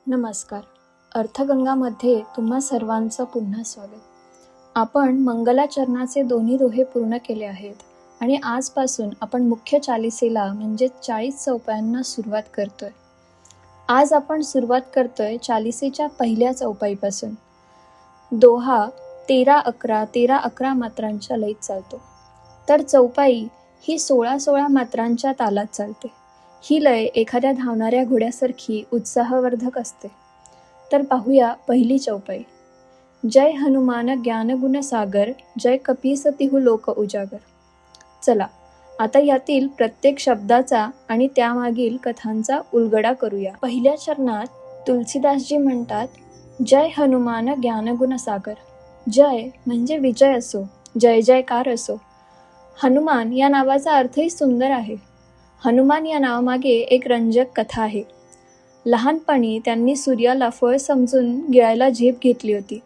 नमस्कार. अर्थगंगामध्ये तुम्हा सर्वांचं पुन्हा स्वागत. आपण मंगलाचरणाचे दोन्ही दोहे पूर्ण केले आहेत आणि आजपासून आपण मुख्य चालिसेला म्हणजे 40 चौपायांना सुरुवात करतोय. आज आपण सुरुवात करतोय चालिसेच्या पहिल्या चौपाईपासून. दोहा 13-11 मात्रांच्या लयीत चालतो, तर चौपाई ही 16 मात्रांच्या तालात चालते. ही लय एखाद्या धावणाऱ्या घोड्यासारखी उत्साहवर्धक असते. तर पाहूया पहिली चौपाई. जय हनुमान ज्ञानगुण सागर, जय कपीसतिहू लोक उजागर. चला आता यातील प्रत्येक शब्दाचा आणि त्यामागील कथांचा उलगडा करूया. पहिल्या चरणात तुलसीदासजी म्हणतात, जय हनुमान ज्ञानगुण सागर. जय म्हणजे विजय असो, जय जयकार असो. हनुमान या नावाचा अर्थही सुंदर आहे. हनुमान या नावामागे एक रंजक कथा आहे. लहानपणी त्यांनी सूर्याला फळ समजून गिळायला झेप घेतली होती.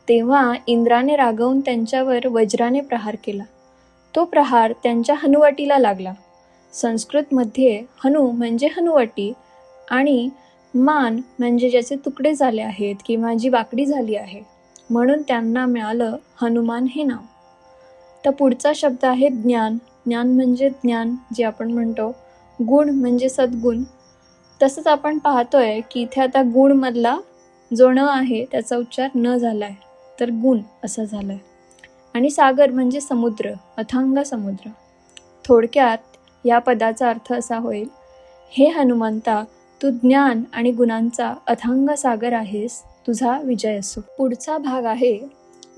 तेव्हा इंद्राने रागावून त्यांच्यावर वज्राने प्रहार केला. तो प्रहार त्यांच्या हनुवटीला लागला. संस्कृतमध्ये हनु म्हणजे हनुवटी आणि मान म्हणजे ज्याचे तुकडे झाले आहेत किंवा जी वाकडी झाली आहे, म्हणून त्यांना मिळालं हनुमान हे नाव. तर पुढचा शब्द आहे ज्ञान. ज्ञान म्हणजे ज्ञान जे आपण म्हणतो. गुण म्हणजे सद्गुण. तसंच आपण पाहतोय की इथे आता गुण मधला जो न आहे त्याचा उच्चार न झालाय, तर गुण असा झालाय. आणि सागर म्हणजे समुद्र, अथांग समुद्र. थोडक्यात या पदाचा अर्थ असा होईल, हे हनुमंता, तू ज्ञान आणि गुणांचा अथांग सागर आहेस, तुझा विजय असो. पुढचा भाग आहे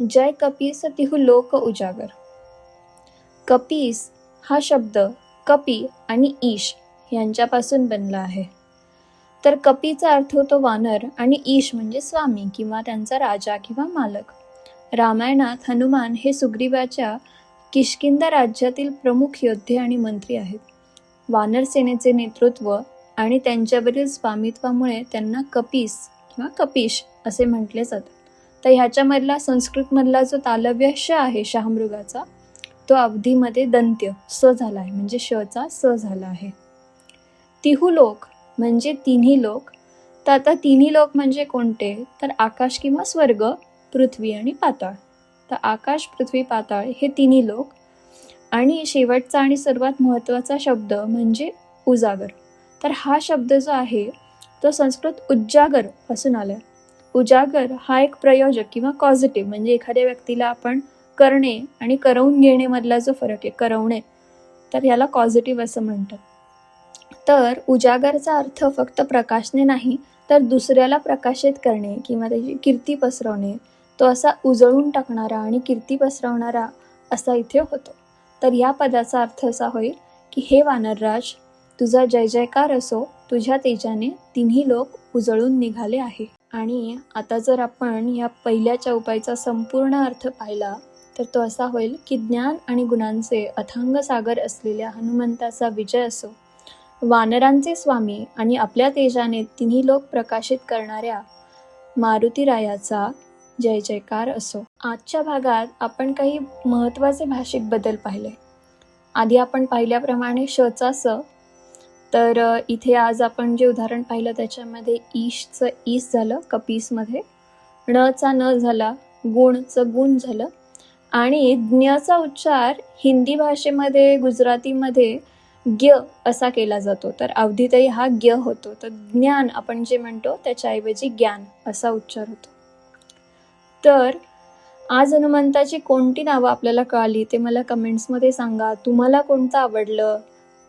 जय कपीसतिहू लोक उजागर. कपीस हा शब्द कपी आणि ईश यांच्यापासून बनला आहे. तर कपीचा अर्थ होतो वानर आणि ईश म्हणजे स्वामी किंवा त्यांचा राजा किंवा मालक. रामायणात हनुमान हे सुग्रीवाच्या किष्किंधा राज्यातील प्रमुख योद्धे आणि मंत्री आहेत. वानर सेनेचे नेतृत्व आणि त्यांच्यावरील स्वामित्वामुळे त्यांना कपीस किंवा कपीश असे म्हटले जातात. तर ह्याच्यामधला संस्कृतमधला जो तालव्य श आहे शहामृगाचा, तो अवधीमध्ये दंत्य स झाला आहे, म्हणजे शचा स झाला आहे. तिहू लोक म्हणजे तिन्ही लोक. तर आता तिन्ही लोक म्हणजे कोणते, तर आकाश किंवा स्वर्ग, पृथ्वी आणि पाताळ. तर आकाश, पृथ्वी, पाताळ हे तिन्ही लोक. आणि शेवटचा आणि सर्वात महत्त्वाचा शब्द म्हणजे उजागर. तर हा शब्द जो आहे तो संस्कृत उजागर पासून आला. उजागर हा एक प्रयोजक किंवा पॉझिटिव्ह, म्हणजे एखाद्या व्यक्तीला आपण करणे आणि करवून घेणे मधला जो फरक आहे, करवणे, तर याला पॉझिटिव्ह असं म्हणतात. तर उजागरचा अर्थ फक्त प्रकाशने नाही, तर दुसऱ्याला प्रकाशित करणे किंवा त्याची कीर्ती पसरवणे, तो असा उजळून टाकणारा आणि कीर्ती पसरवणारा असा इथे होतो. तर या पदाचा अर्थ असा होईल की हे वानरराज, तुझा जय जयकार असो, तुझ्या तेजाने तिन्ही लोक उजळून निघाले आहे. आणि आता जर आपण या पहिल्या चौपाईचा संपूर्ण अर्थ पाहिला तर तो असा होईल की ज्ञान आणि गुणांचे अथांग सागर असलेल्या हनुमंताचा विजय असो, वानरांचे स्वामी आणि आपल्या तेजाने तिन्ही लोक प्रकाशित करणाऱ्या मारुतीरायाचा जय जयकार असो. आजच्या भागात आपण काही महत्त्वाचे भाषिक बदल पाहिले. आधी आपण पाहिल्याप्रमाणे शचा स, तर इथे आज आपण जे उदाहरण पाहिलं त्याच्यामध्ये ईशचं ईस झालं कपीसमध्ये, णचा न झाला, गुणचं गुण झालं, आणि ज्ञचा उच्चार हिंदी भाषेमध्ये, गुजरातीमध्ये ग्य असा केला जातो. तर अवधीतही हा ग्य होतो. तर ज्ञान आपण जे म्हणतो त्याच्याऐवजी ज्ञान असा उच्चार होतो. तर आज हनुमंताची कोणती नावं आपल्याला कळाली ते मला कमेंट्समध्ये सांगा. तुम्हाला कोणतं आवडलं,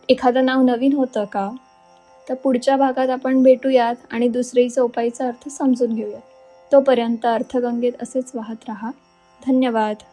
एखादं नाव नवीन होतं का? तर पुढच्या भागात आपण भेटूयात आणि दुसरी चौपाईचा अर्थ समजून घेऊयात. तोपर्यंत अर्थगंगेत असेच वाहत राहा. धन्यवाद.